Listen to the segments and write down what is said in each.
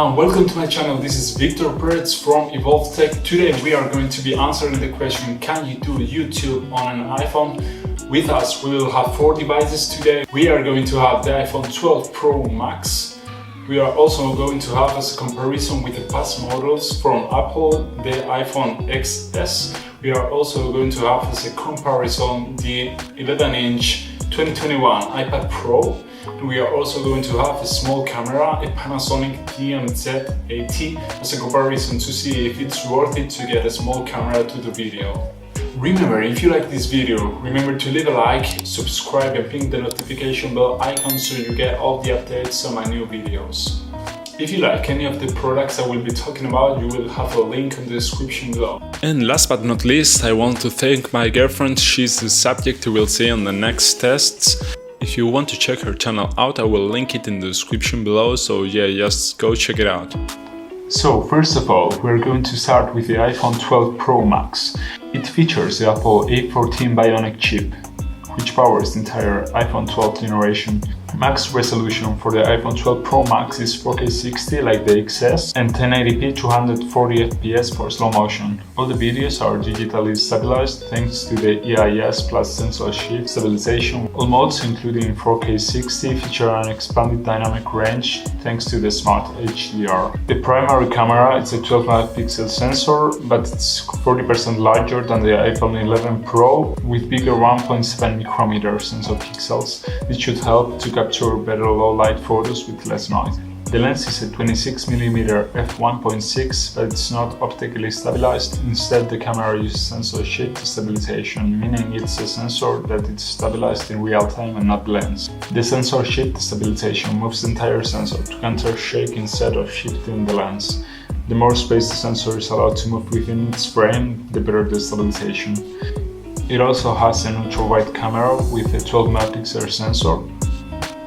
everyone, welcome to my channel. This is Victor Perez from Evolve Tech. Today we are going to be answering the question, can you do YouTube on an iPhone? With us we will have 4 devices today. We are going to have the iPhone 12 Pro Max. We are also going to have as a comparison with the past models from Apple, the iPhone XS. We are also going to have as a comparison the 11-inch 2021 iPad Pro. We are also going to have a small camera, a Panasonic DMZ 80, as a comparison to see if it's worth it to get a small camera to the video. Remember, if you like this video, remember to leave a like, subscribe and ping the notification bell icon so you get all the updates on my new videos. If you like any of the products I will be talking about, you will have a link in the description below. And last but not least, I want to thank my girlfriend. She's the subject you will see on the next tests. If you want to check her channel out, I will link it in the description below, so yeah, just go check it out. So first of all, we're going to start with the iPhone 12 Pro Max. It features the Apple A14 Bionic chip, which powers the entire iPhone 12 generation. Max resolution for the iPhone 12 Pro Max is 4K 60 like the XS and 1080p 240 fps for slow motion. All the videos are digitally stabilized thanks to the EIS plus sensor shift stabilization. All modes including 4K 60 feature an expanded dynamic range thanks to the smart HDR. The primary camera is a 12 megapixel sensor, but it's 40% larger than the iPhone 11 Pro with bigger 1.7 micrometer sensor pixels. This should help to capture better low-light photos with less noise. The lens is a 26mm f1.6, but it's not optically stabilized. Instead, the camera uses sensor shift stabilization, meaning it's a sensor that is stabilized in real time and not the lens. The sensor shift stabilization moves the entire sensor to counter shake instead of shifting the lens. The more space the sensor is allowed to move within its frame, the better the stabilization. It also has an ultra-wide camera with a 12 megapixel sensor.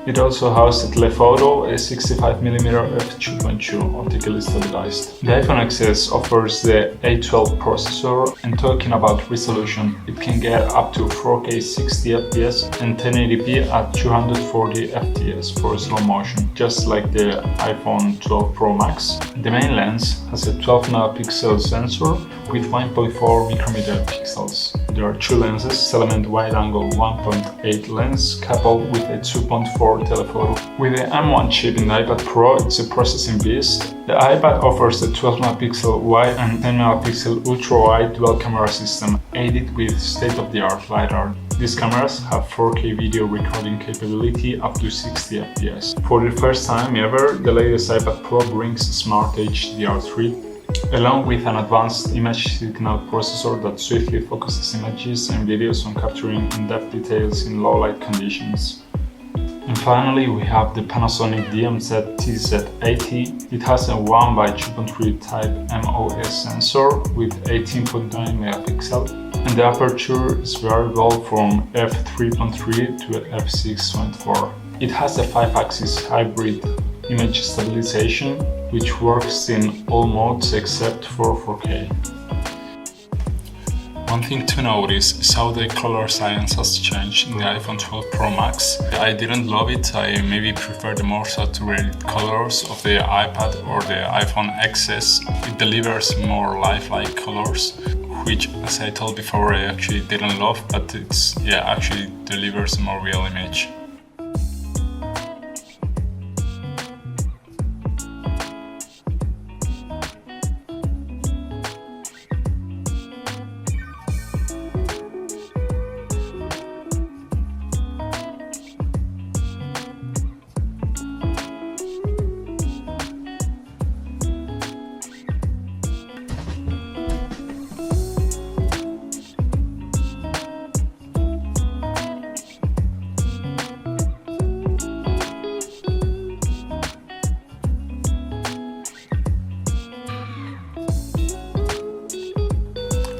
It also has a telephoto, a 65mm f2.2 optically stabilized. The iPhone XS offers the A12 processor, and talking about resolution, it can get up to 4K 60 fps and 1080p at 240 fps for slow motion, just like the iPhone 12 Pro Max. The main lens has a 12 megapixel sensor with 1.4 micrometer pixels. There are 2 lenses, element wide-angle 1.8 lens coupled with a 2.4 telephoto. With the M1 chip in the iPad Pro, it's a processing beast. The iPad offers a 12 megapixel wide and 10 megapixel ultra-wide dual camera system, aided with state-of-the-art LiDAR. These cameras have 4K video recording capability up to 60 fps. For the first time ever, the latest iPad Pro brings Smart HDR3, along with an advanced image signal processor that swiftly focuses images and videos on capturing in-depth details in low-light conditions. And finally, we have the Panasonic DMZ TZ80. It has a 1x2.3 type MOS sensor with 18.9 megapixel, and the aperture is variable from f3.3 to f6.4. It has a 5-axis hybrid image stabilization, which works in all modes except for 4K. One thing to notice is how the color science has changed in the iPhone 12 Pro Max. I didn't love it, I maybe prefer the more saturated colors of the iPad or the iPhone XS. It delivers more lifelike colors, which, as I told before, I actually didn't love, but actually delivers a more real image.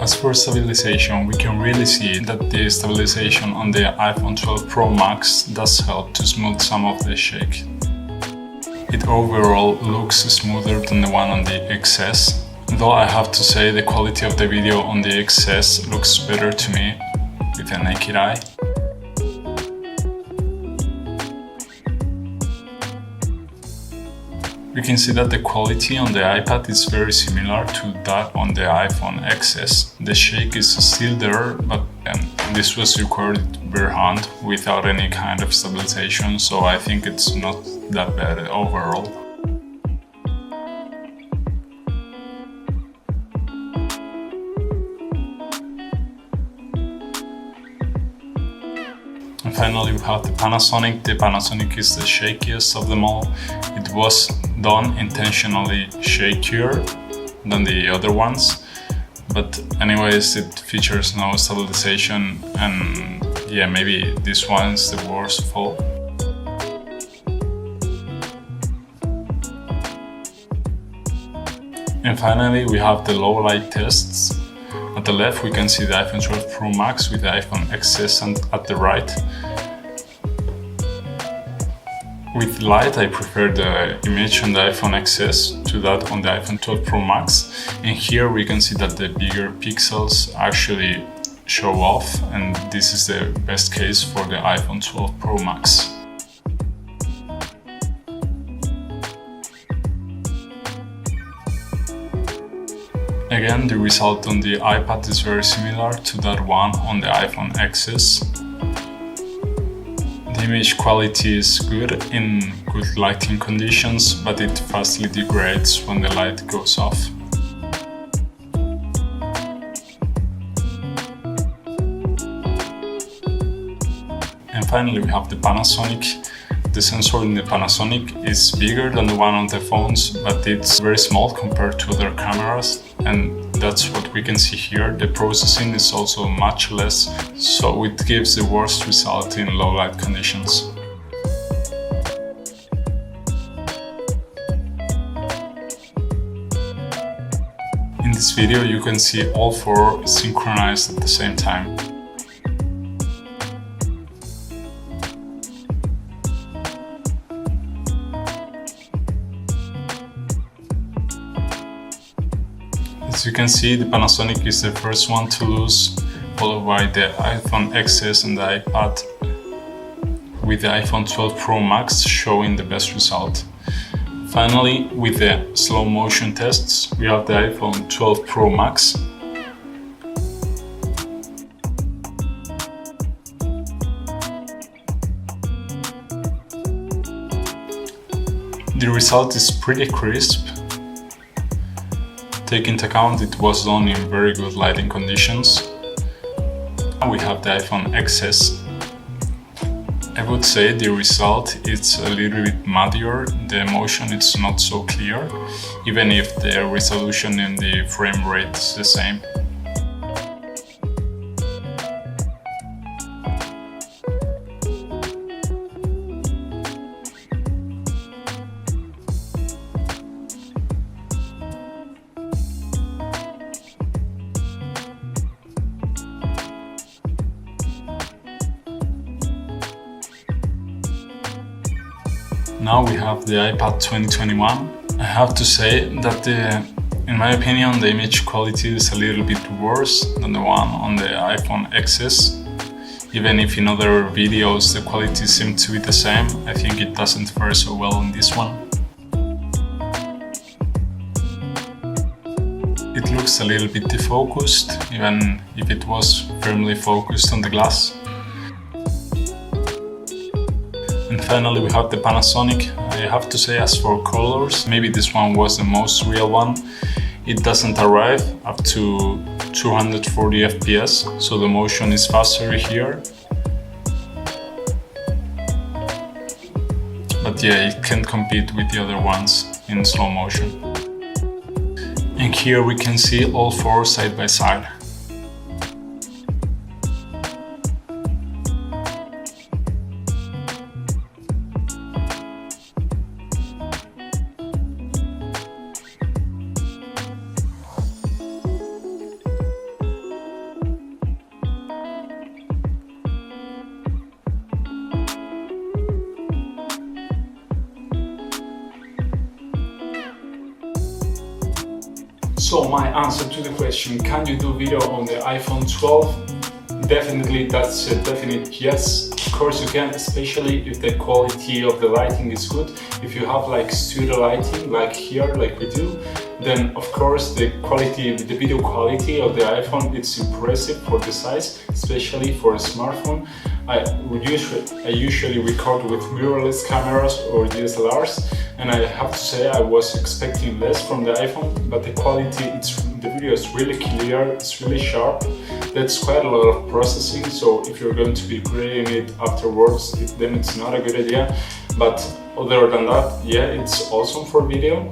As for stabilization, we can really see that the stabilization on the iPhone 12 Pro Max does help to smooth some of the shake. It overall looks smoother than the one on the XS, though I have to say the quality of the video on the XS looks better to me with a naked eye. We can see that the quality on the iPad is very similar to that on the iPhone XS. The shake is still there, but this was recorded by hand without any kind of stabilization, so I think it's not that bad overall. And finally we have the Panasonic. The Panasonic is the shakiest of them all. It was done intentionally shakier than the other ones, but anyways it features no stabilization, and yeah, maybe this one is the worst of all. And finally we have the low light tests. At the left we can see the iPhone 12 Pro Max with the iPhone XS, and at the right, with light I prefer the image on the iPhone XS to that on the iPhone 12 Pro Max, and here we can see that the bigger pixels actually show off, and this is the best case for the iPhone 12 Pro Max. Again, the result on the iPad is very similar to that one on the iPhone XS. The image quality is good in good lighting conditions, but it fastly degrades when the light goes off. And finally we have the Panasonic. The sensor in the Panasonic is bigger than the one on the phones, but it's very small compared to other cameras, and that's what we can see here. The processing is also much less, so it gives the worst result in low light conditions. In this video you can see all four synchronized at the same time. As you can see, the Panasonic is the first one to lose, followed by the iPhone XS and the iPad, with the iPhone 12 Pro Max showing the best result. Finally, with the slow motion tests, we have the iPhone 12 Pro Max. The result is pretty crisp. Take into account it was done in very good lighting conditions. Now we have the iPhone XS. I would say the result is a little bit muddier, the motion is not so clear, even if the resolution and the frame rate is the same. Now we have the iPad 2021. I have to say that in my opinion, the image quality is a little bit worse than the one on the iPhone XS. Even if in other videos the quality seemed to be the same, I think it doesn't fare so well in this one. It looks a little bit defocused, even if it was firmly focused on the glass. And finally we have the Panasonic. I have to say, as for colors, maybe this one was the most real one. It doesn't arrive up to 240 FPS, so the motion is faster here. But yeah, it can't compete with the other ones in slow motion. And here we can see all four side by side. So my answer to the question, can you do video on the iPhone 12? Definitely, that's a definite yes. Of course you can, especially if the quality of the lighting is good. If you have like studio lighting, like here, like we do, then of course the quality, the video quality of the iPhone, it's impressive for the size, especially for a smartphone. I usually record with mirrorless cameras or DSLRs, and I have to say I was expecting less from the iPhone, but the quality, the video is really clear, it's really sharp. That's quite a lot of processing, so if you're going to be grading it afterwards, then it's not a good idea. But other than that, yeah, it's awesome for video.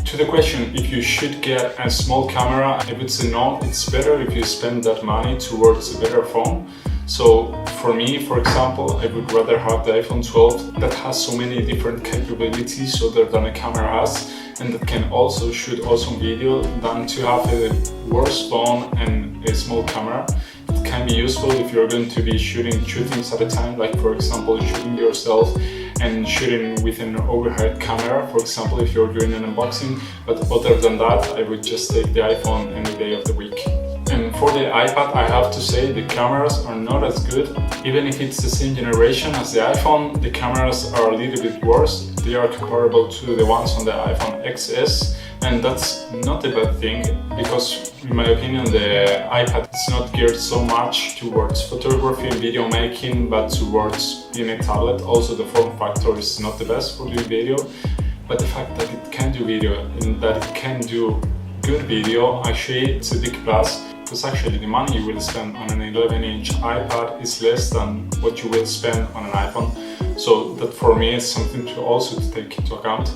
To the question if you should get a small camera, I would say no, it's better if you spend that money towards a better phone. So for me, for example, I would rather have the iPhone 12 that has so many different capabilities other than a camera has, and that can also shoot awesome video, than to have a worse phone and a small camera. It can be useful if you're going to be shooting 2 things at a time, like for example shooting yourself and shooting with an overhead camera, for example if you're doing an unboxing. But other than that, I would just take the iPhone any day of the week. And for the iPad, I have to say the cameras are not as good. Even if it's the same generation as the iPhone, the cameras are a little bit worse. They are comparable to the ones on the iPhone XS, and that's not a bad thing, because in my opinion the iPad is not geared so much towards photography and video making, but towards being a tablet. Also the form factor is not the best for doing video, but the fact that it can do video and that it can do good video, actually it's a big plus. Because actually the money you will spend on an 11-inch iPad is less than what you will spend on an iPhone. So that for me is something to also take into account.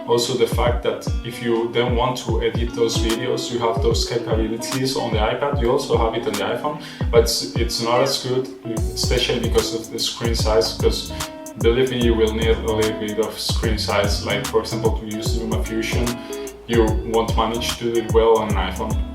Also the fact that if you then want to edit those videos, you have those capabilities on the iPad, you also have it on the iPhone, but it's not as good, especially because of the screen size, because believe me, you will need a little bit of screen size. Like for example, to use LumaFusion, you won't manage to do it well on an iPhone.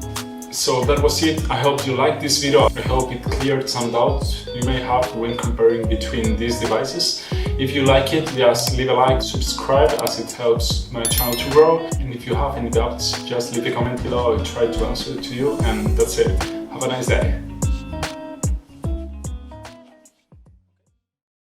So that was it. I hope you liked this video. I hope it cleared some doubts you may have when comparing between these devices. If you like it, just leave a like, subscribe, as it helps my channel to grow. And if you have any doubts, just leave a comment below. I'll try to answer it to you. And that's it. Have a nice day.